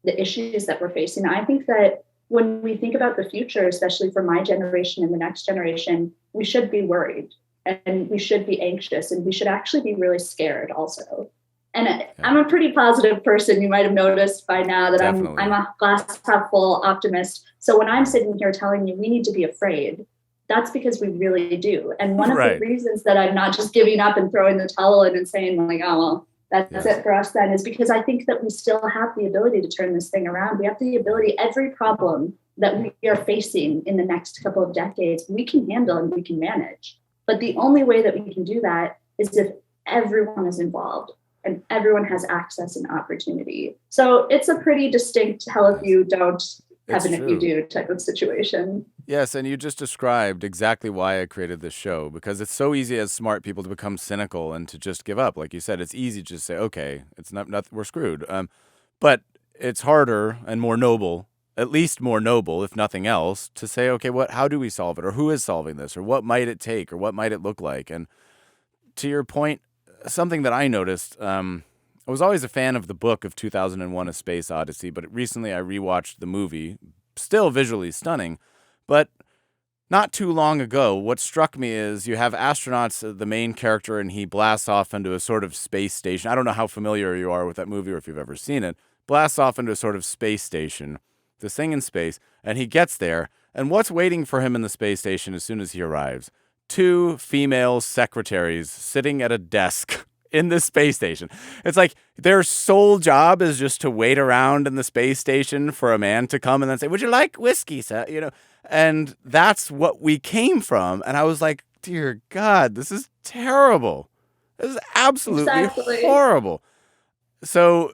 the issues that we're facing. I think that when we think about the future, especially for my generation and the next generation, we should be worried and we should be anxious and we should actually be really scared also. And I'm a pretty positive person. You might have noticed by now that I'm a glass half full optimist. So when I'm sitting here telling you we need to be afraid, that's because we really do. And one of the reasons that I'm not just giving up and throwing the towel in and saying oh, well, that's it for us then, is because I think that we still have the ability to turn this thing around. We have the ability, every problem that we are facing in the next couple of decades, we can handle and we can manage. But the only way that we can do that is if everyone is involved and everyone has access and opportunity. So it's a pretty distinct hell if you don't, heaven if you do type of situation. Yes, and you just described exactly why I created this show, because it's so easy as smart people to become cynical and to just give up. Like you said, it's easy to just say, okay, it's not we're screwed. But it's harder and more noble, at least more noble, if nothing else, to say, okay, how do we solve it? Or who is solving this? Or what might it take? Or what might it look like? And to your point, something that I noticed, I was always a fan of the book of 2001: A Space Odyssey, but recently I rewatched the movie still visually stunning. But not too long ago, what struck me is you have astronauts, the main character, and he blasts off into a sort of space station. I don't know how familiar you are with that movie or if you've ever seen it. Blasts off into a sort of space station, this thing in space, and he gets there. And what's waiting for him in the space station as soon as he arrives? 2 female secretaries sitting at a desk in the space station. It's like their sole job is just to wait around in the space station for a man to come and then say, "Would you like whiskey, sir?" And that's what we came from. And I was like, dear God, this is terrible. This is absolutely horrible. So,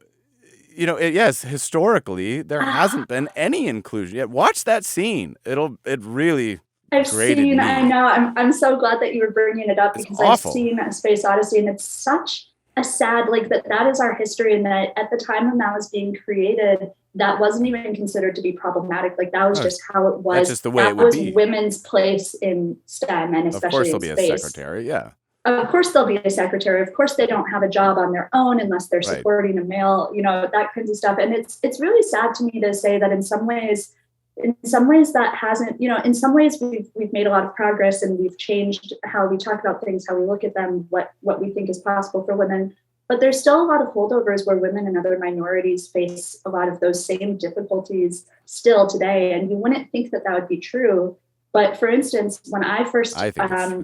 yes, historically, there hasn't been any inclusion yet. Watch that scene. It really grated me. I know. I'm so glad that you were bringing it up because I've seen A Space Odyssey, and it's such a sad, that is our history, and that at the time when that was being created, that wasn't even considered to be problematic. That was just how it was. That's just the way it would be. Women's place in STEM, and especially in space. Of course there'll be a secretary, yeah. Of course there'll be a secretary. Of course they don't have a job on their own unless they're supporting a male, that kinds of stuff. And it's really sad to me to say that in some ways that hasn't, in some ways we've made a lot of progress, and we've changed how we talk about things, how we look at them, what we think is possible for women. But there's still a lot of holdovers where women and other minorities face a lot of those same difficulties still today. And you wouldn't think that would be true. But for instance, when I first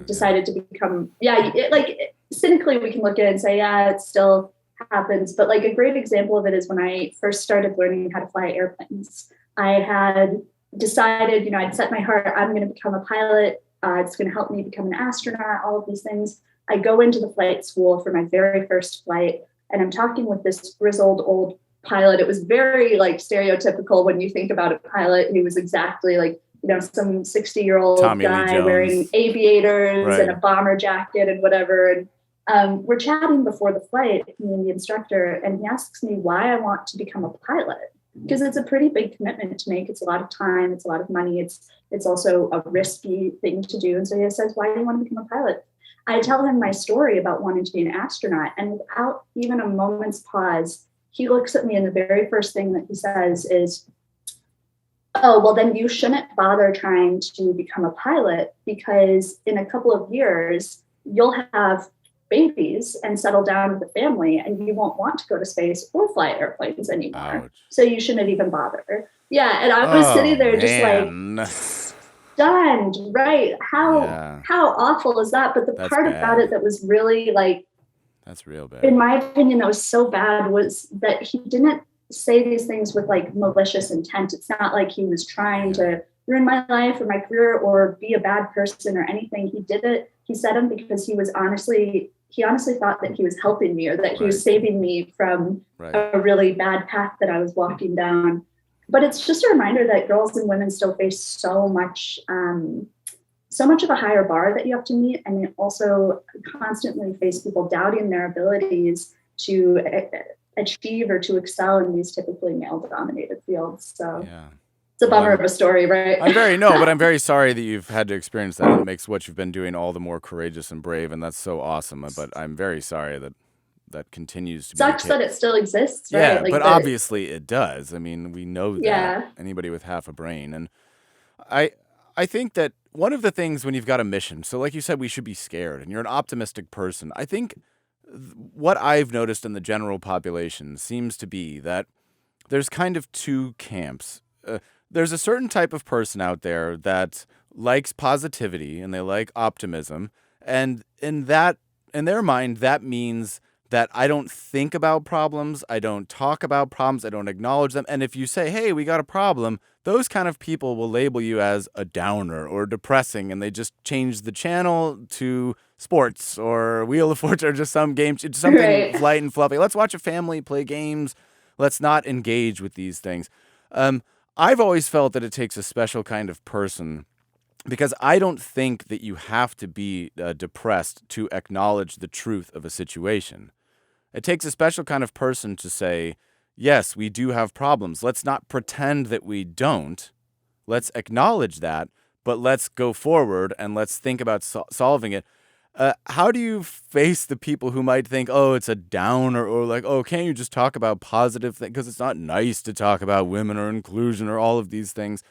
decided to become, cynically we can look at it and say, yeah, it still happens. But a great example of it is when I first started learning how to fly airplanes. I had decided, I'd set my heart, I'm going to become a pilot. It's going to help me become an astronaut, all of these things. I go into the flight school for my very first flight, and I'm talking with this grizzled old pilot. It was very stereotypical when you think about a pilot. He was exactly some 60-year-old guy wearing aviators and a bomber jacket and whatever. And we're chatting before the flight, me and the instructor, and he asks me why I want to become a pilot. Because it's a pretty big commitment to make. It's a lot of time. It's a lot of money. It's also a risky thing to do. And so he says, why do you want to become a pilot? I tell him my story about wanting to be an astronaut. And without even a moment's pause, he looks at me, and the very first thing that he says is, oh, well, then you shouldn't bother trying to become a pilot, because in a couple of years, you'll have babies and settle down with a family, and you won't want to go to space or fly airplanes anymore. Ouch. So you shouldn't even bother. Yeah. And I was sitting there just stunned, right? How awful is that? But the part about it that was really that's real bad. In my opinion, that was so bad was that he didn't say these things with malicious intent. It's not like he was trying to ruin my life or my career or be a bad person or anything. He did it. He said them because he honestly thought that he was helping me, or that he was saving me from a really bad path that I was walking down. But it's just a reminder that girls and women still face so much of a higher bar that you have to meet. And they also constantly face people doubting their abilities to achieve or to excel in these typically male-dominated fields. So it's a bummer of a story, right? But I'm very sorry that you've had to experience that. It makes what you've been doing all the more courageous and brave, and that's so awesome. But I'm very sorry that continues to be sucks that it still exists, right? Yeah, but obviously it does. I mean, we know that. Anybody with half a brain. And I think that one of the things when you've got a mission, so like you said, we should be scared, and you're an optimistic person. I think what I've noticed in the general population seems to be that there's kind of 2 camps. There's a certain type of person out there that likes positivity and they like optimism. And in their mind, that means that I don't think about problems. I don't talk about problems. I don't acknowledge them. And if you say, hey, we got a problem, those kind of people will label you as a downer or depressing. And they just change the channel to sports or Wheel of Fortune or just some game, something light and fluffy. Let's watch a family play games. Let's not engage with these things. I've always felt that it takes a special kind of person, because I don't think that you have to be depressed to acknowledge the truth of a situation. It takes a special kind of person to say, yes, we do have problems. Let's not pretend that we don't. Let's acknowledge that, but let's go forward and let's think about solving it. How do you face the people who might think, oh, it's a downer, or like, oh, can't you just talk about positive things? Because it's not nice to talk about women or inclusion or all of these things.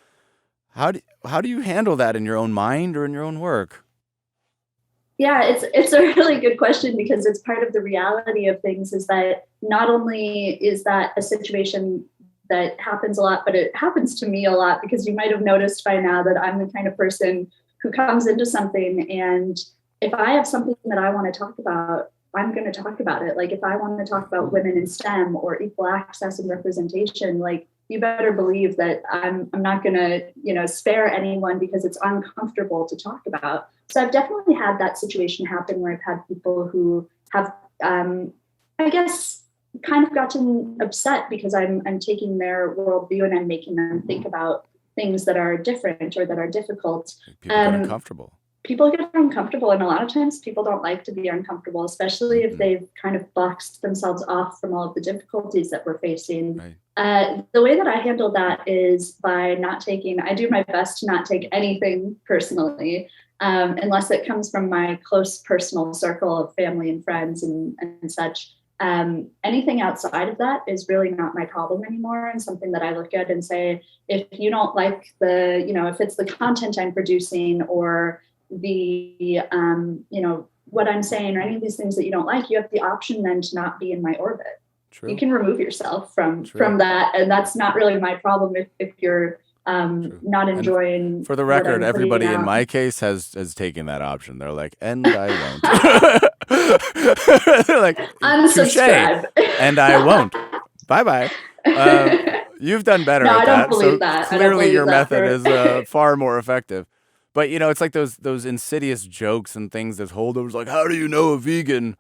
How do you handle that in your own mind or in your own work? Yeah, it's a really good question because it's part of the reality of things is that not only is that a situation that happens a lot, but it happens to me a lot because you might have noticed by now that I'm the kind of person who comes into something, and if I have something that I want to talk about, I'm going to talk about it. Like if I want to talk about women in STEM or equal access and representation, like you better believe that I'm not going to, spare anyone because it's uncomfortable to talk about. So I've definitely had that situation happen where I've had people who have, I guess, kind of gotten upset because I'm taking their worldview and I'm making them think about things that are different or that are difficult. People get uncomfortable. People get uncomfortable, and a lot of times people don't like to be uncomfortable, especially if they've kind of boxed themselves off from all of the difficulties that we're facing. Right. The way that I handle that is by I do my best to not take anything personally, unless it comes from my close personal circle of family and friends and such. Anything outside of that is really not my problem anymore, and something that I look at and say, if you don't like if it's the content I'm producing or the what I'm saying or any of these things that you don't like, you have the option then to not be in my orbit. True. You can remove yourself from that, and that's not really my problem if you're not enjoying. And for the record, everybody in my case has taken that option. They're like, and I won't. They're like, unsubscribe, and I won't. Bye. You've done better at I that. don't believe that. Clearly your method is far more effective. But, it's like those insidious jokes and things, this holdovers, like, how do you know a vegan?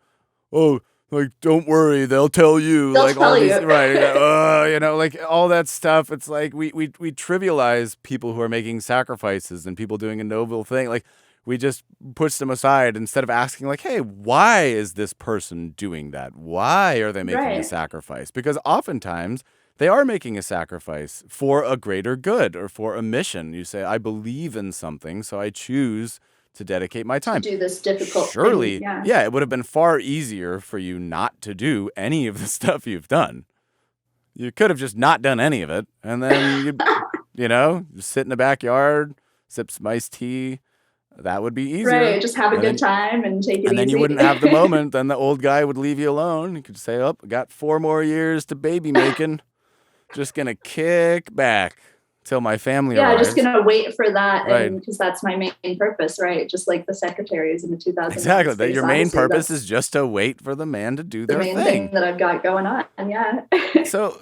Oh, like, don't worry, they'll tell you. They'll like tell all these, you. Right. Like all that stuff. It's like we trivialize people who are making sacrifices and people doing a noble thing. Like we just push them aside instead of asking, like, hey, why is this person doing that? Why are they making a sacrifice? Because oftentimes they are making a sacrifice for a greater good or for a mission. You say, I believe in something, so I choose to dedicate my time. To do this difficult Surely, thing. Yeah, it would have been far easier for you not to do any of the stuff you've done. You could have just not done any of it, and then just sit in the backyard, sip some iced tea. That would be easier. Right, just have a good time and take it easy. And then you wouldn't have the moment. Then the old guy would leave you alone. You could say, oh, I got 4 more years to baby making. Just going to kick back till my family arrives. Yeah, just going to wait for that. Right. Because that's my main purpose, right? Just like the secretaries in the 2000s. Exactly. That your main purpose is just to wait for the man to do their thing. The main thing that I've got going on, yeah. So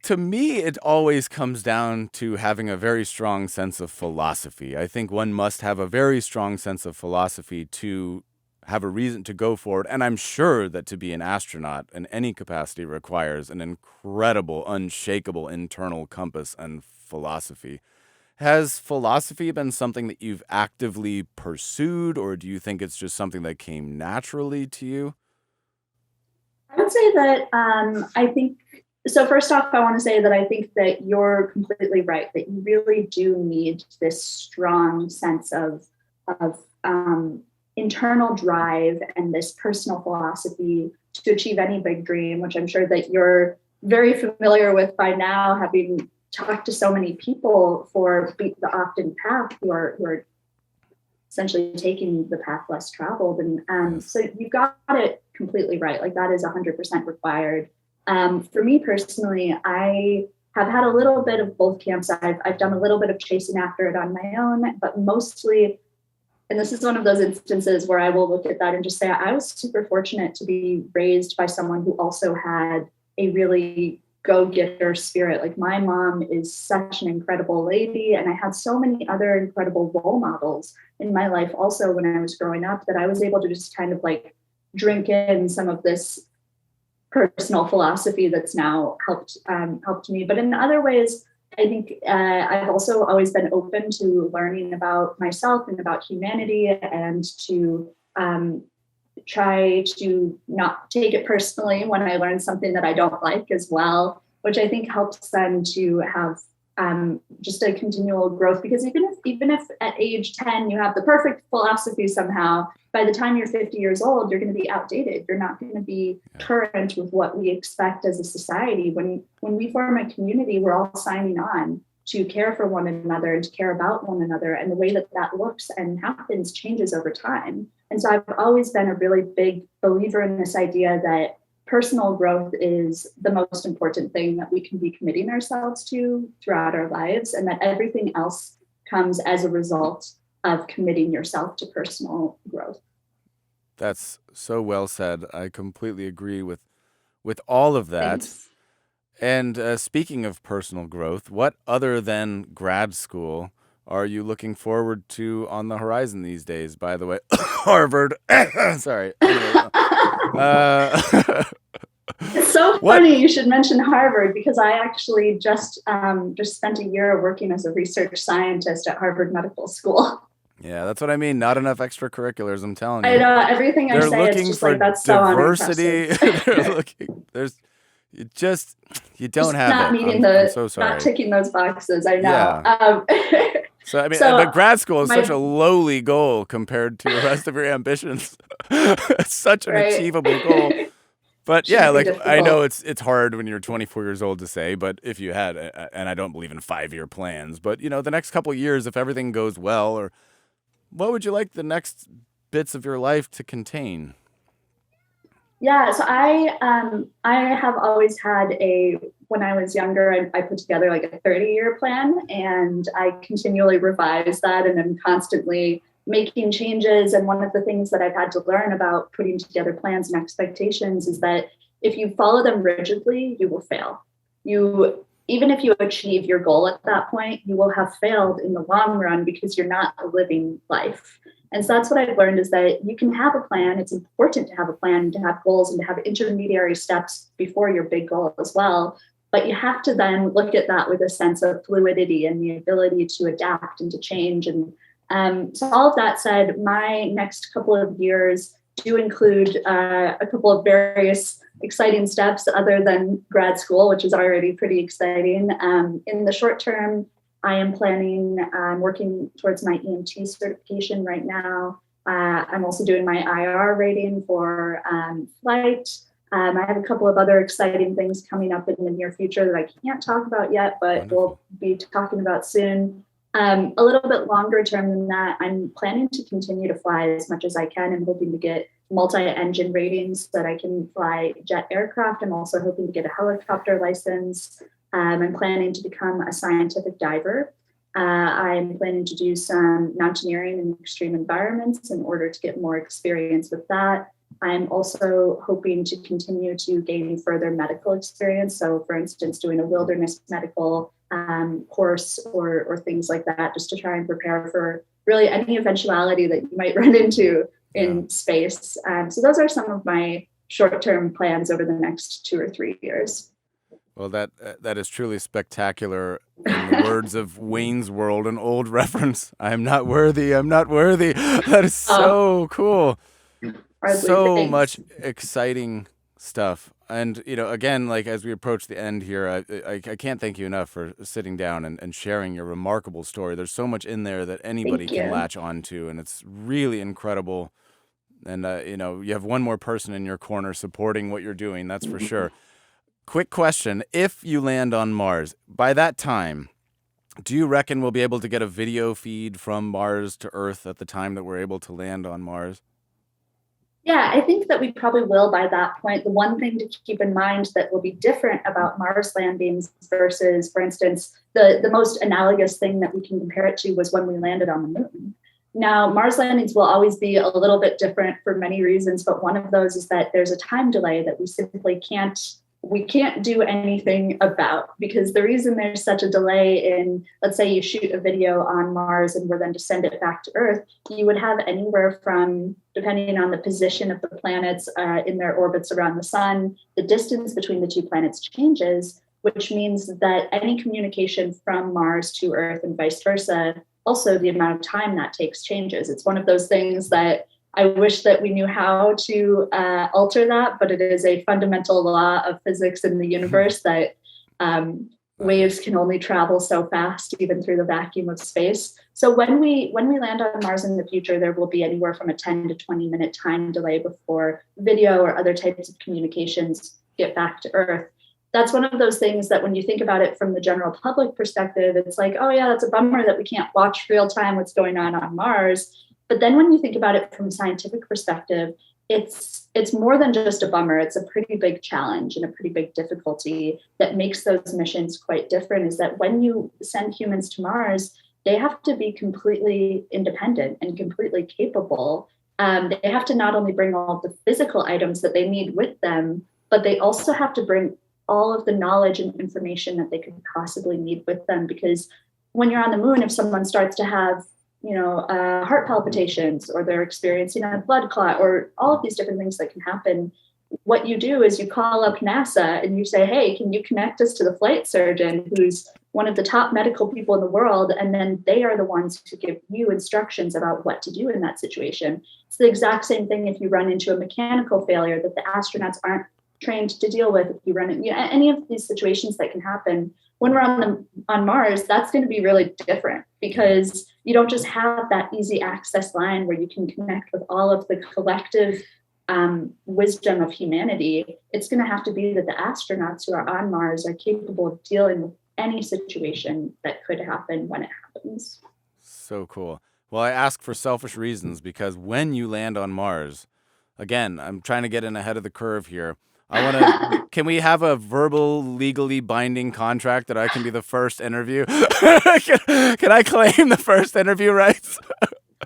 to me, it always comes down to having a very strong sense of philosophy. I think one must have a very strong sense of philosophy to have a reason to go forward. And I'm sure that to be an astronaut in any capacity requires an incredible, unshakable internal compass and philosophy. Has philosophy been something that you've actively pursued, or do you think it's just something that came naturally to you? I would say that I think, so first off, I want to say that I think that you're completely right, that you really do need this strong sense of internal drive and this personal philosophy to achieve any big dream, which I'm sure that you're very familiar with by now, having talked to so many people for the Often path who are essentially taking the path less traveled. And so you've got it completely right. Like that is 100% required. For me personally, I have had a little bit of both camps. I've done a little bit of chasing after it on my own, but mostly, and this is one of those instances where I will look at that and just say, I was super fortunate to be raised by someone who also had a really go-getter spirit. Like my mom is such an incredible lady, and I had so many other incredible role models in my life also when I was growing up that I was able to just kind of like drink in some of this personal philosophy that's now helped me. But in other ways, I think I've also always been open to learning about myself and about humanity, and to try to not take it personally when I learn something that I don't like as well, which I think helps them to have just a continual growth, because even if at age 10 you have the perfect philosophy, somehow by the time you're 50 years old, you're going to be outdated. You're not going to be current with what we expect as a society. When we form a community, we're all signing on to care for one another and to care about one another, and the way that looks and happens changes over time. And so I've always been a really big believer in this idea that personal growth is the most important thing that we can be committing ourselves to throughout our lives, and that everything else comes as a result of committing yourself to personal growth. That's so well said. I completely agree with all of that. Thanks. And speaking of personal growth, what other than grad school are you looking forward to on the horizon these days? By the way, Harvard. Sorry. Anyway, It's so funny you should mention Harvard, because I actually just spent a year working as a research scientist at Harvard Medical School. Yeah, that's what I mean. Not enough extracurriculars, I'm telling you. I know everything I They're say. looking It's just for like, that's so diversity. unimpressive. You don't have not it. meeting I'm so sorry. not ticking those boxes. I know. Yeah. So I mean, but grad school is such a lowly goal compared to the rest of your ambitions. It's such an achievable goal. But yeah, like I know it's hard when you're 24 years old to say, but if you had, and I don't believe in 5-year plans, but you know, the next couple of years, if everything goes well, or what would you like the next bits of your life to contain? Yeah, so I have always had when I was younger, I put together like a 30-year plan, and I continually revise that, and I'm constantly making changes. And one of the things that I've had to learn about putting together plans and expectations is that if you follow them rigidly, you will fail. Even if you achieve your goal at that point, you will have failed in the long run, because you're not living life. And so that's what I've learned, is that you can have a plan. It's important to have a plan and to have goals and to have intermediary steps before your big goal as well. But you have to then look at that with a sense of fluidity and the ability to adapt and to change. And so all of that said, my next couple of years do include a couple of various exciting steps other than grad school, which is already pretty exciting. In the short term, I am planning on working towards my EMT certification right now. I'm also doing my IR rating for flight. I have a couple of other exciting things coming up in the near future that I can't talk about yet, but we'll be talking about soon. A little bit longer term than that, I'm planning to continue to fly as much as I can. I'm hoping to get multi-engine ratings so that I can fly jet aircraft. I'm also hoping to get a helicopter license. I'm planning to become a scientific diver. I'm planning to do some mountaineering in extreme environments in order to get more experience with that. I'm also hoping to continue to gain further medical experience. So, for instance, doing a wilderness medical course or things like that, just to try and prepare for really any eventuality that you might run into in space. So those are some of my short-term plans over the next 2 or 3 years. Well, that is truly spectacular. In the words of Wayne's World, an old reference, I'm not worthy, I'm not worthy. That is so cool. So much exciting stuff. And, you know, again, like as we approach the end here, I can't thank you enough for sitting down and sharing your remarkable story. There's so much in there that anybody can latch onto, and it's really incredible. And, you know, you have one more person in your corner supporting what you're doing, that's for sure. Quick question. If you land on Mars, by that time, do you reckon we'll be able to get a video feed from Mars to Earth at the time that we're able to land on Mars? Yeah, I think that we probably will by that point. The one thing to keep in mind that will be different about Mars landings versus, for instance, the most analogous thing that we can compare it to was when we landed on the moon. Now, Mars landings will always be a little bit different for many reasons, but one of those is that there's a time delay that we simply can't do anything about, because the reason there's such a delay in, let's say you shoot a video on Mars and were then to send it back to Earth, you would have anywhere from, depending on the position of the planets in their orbits around the sun, the distance between the two planets changes, which means that any communication from Mars to Earth and vice versa, also the amount of time that takes changes. It's one of those things that I wish that we knew how to alter that, but it is a fundamental law of physics in the universe that waves can only travel so fast, even through the vacuum of space. So when we land on Mars in the future, there will be anywhere from a 10 to 20-minute time delay before video or other types of communications get back to Earth. That's one of those things that when you think about it from the general public perspective, it's like, oh yeah, that's a bummer that we can't watch real time what's going on Mars. But then when you think about it from a scientific perspective, it's more than just a bummer. It's a pretty big challenge and a pretty big difficulty that makes those missions quite different, is that when you send humans to Mars, they have to be completely independent and completely capable. They have to not only bring all the physical items that they need with them, but they also have to bring all of the knowledge and information that they could possibly need with them. Because when you're on the moon, if someone starts to have heart palpitations, or they're experiencing a blood clot, or all of these different things that can happen, what you do is you call up NASA and you say, hey, can you connect us to the flight surgeon, who's one of the top medical people in the world? And then they are the ones who give you instructions about what to do in that situation. It's the exact same thing if you run into a mechanical failure that the astronauts aren't trained to deal with. If you run into any of these situations that can happen when we're on Mars, that's going to be really different, because you don't just have that easy access line where you can connect with all of the collective wisdom of humanity. It's going to have to be that the astronauts who are on Mars are capable of dealing with any situation that could happen when it happens. So cool. Well, I ask for selfish reasons, because when you land on Mars, again, I'm trying to get in ahead of the curve here. I want to. Can we have a verbal, legally binding contract that I can be the first interview? Can I claim the first interview rights?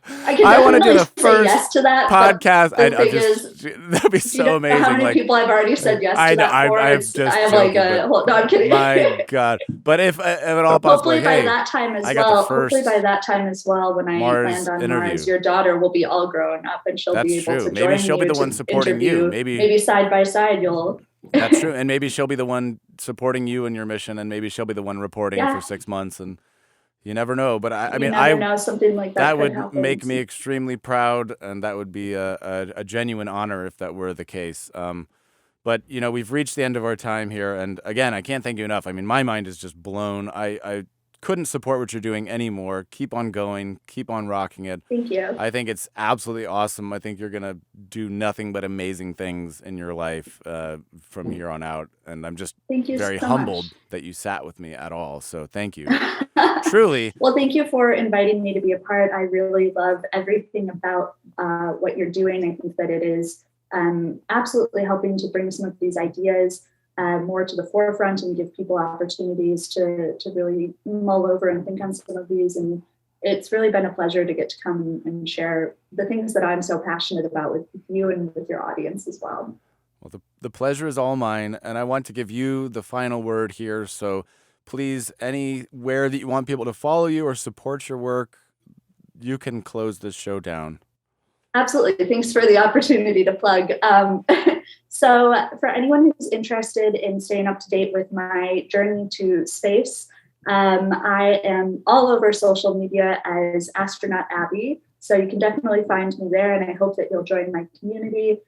I want to do the first yes to that, podcast. That'd be so amazing. How many people I've already said yes to that for? No, I'm kidding. My God! But if at all possible, hopefully by that time as well, when I land on Mars, your daughter will be all grown up and she'll be able to join me. Maybe she'll be the one supporting you. Maybe side by side you'll. That's true, and maybe she'll be the one supporting you in your mission, and maybe she'll be the one reporting for 6 months and. You never know, but I know something like that would happen. make me extremely proud, and that would be a genuine honor if that were the case. But we've reached the end of our time here, and again, I can't thank you enough. I mean, my mind is just blown. I couldn't support what you're doing anymore. Keep on going. Keep on rocking it. Thank you. I think it's absolutely awesome. I think you're going to do nothing but amazing things in your life from here on out. And I'm just very humbled that you sat with me at all. So thank you. Truly. Well, thank you for inviting me to be a part. I really love everything about what you're doing. I think that it is absolutely helping to bring some of these ideas more to the forefront and give people opportunities to really mull over and think on some of these. And it's really been a pleasure to get to come and share the things that I'm so passionate about with you and with your audience as well. Well, the pleasure is all mine, and I want to give you the final word here. So please, anywhere that you want people to follow you or support your work, you can close this show down. Absolutely. Thanks for the opportunity to plug. So for anyone who's interested in staying up to date with my journey to space, I am all over social media as Astronaut Abby. So you can definitely find me there, and I hope that you'll join my community.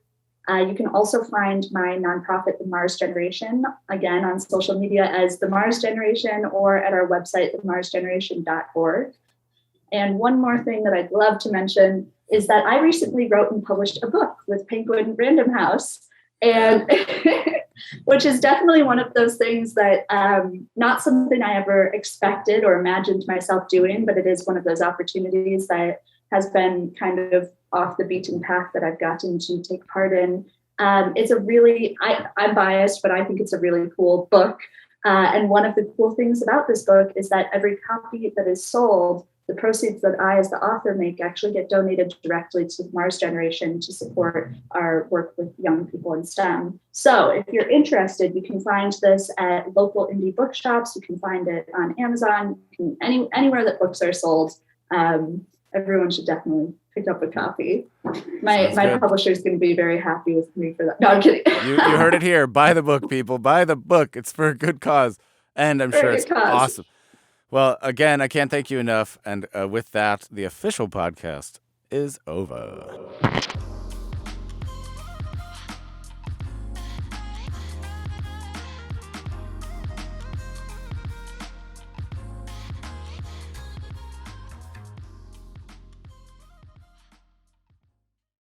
You can also find my nonprofit, The Mars Generation, again on social media as The Mars Generation, or at our website, themarsgeneration.org. And one more thing that I'd love to mention is that I recently wrote and published a book with Penguin Random House, and which is definitely one of those things that not something I ever expected or imagined myself doing, but it is one of those opportunities that has been kind of off the beaten path that I've gotten to take part in. It's a really, I'm biased, but I think it's a really cool book. And one of the cool things about this book is that every copy that is sold, the proceeds that I, as the author, make actually get donated directly to Mars Generation to support our work with young people in STEM. So if you're interested, you can find this at local indie bookshops. You can find it on Amazon, anywhere that books are sold. Everyone should definitely pick up a copy. My publisher is going to be very happy with me for that. No, I'm kidding. You heard it here. Buy the book, people. Buy the book. It's for a good cause. And I'm sure it's awesome. Well, again, I can't thank you enough. And with that, the official podcast is over.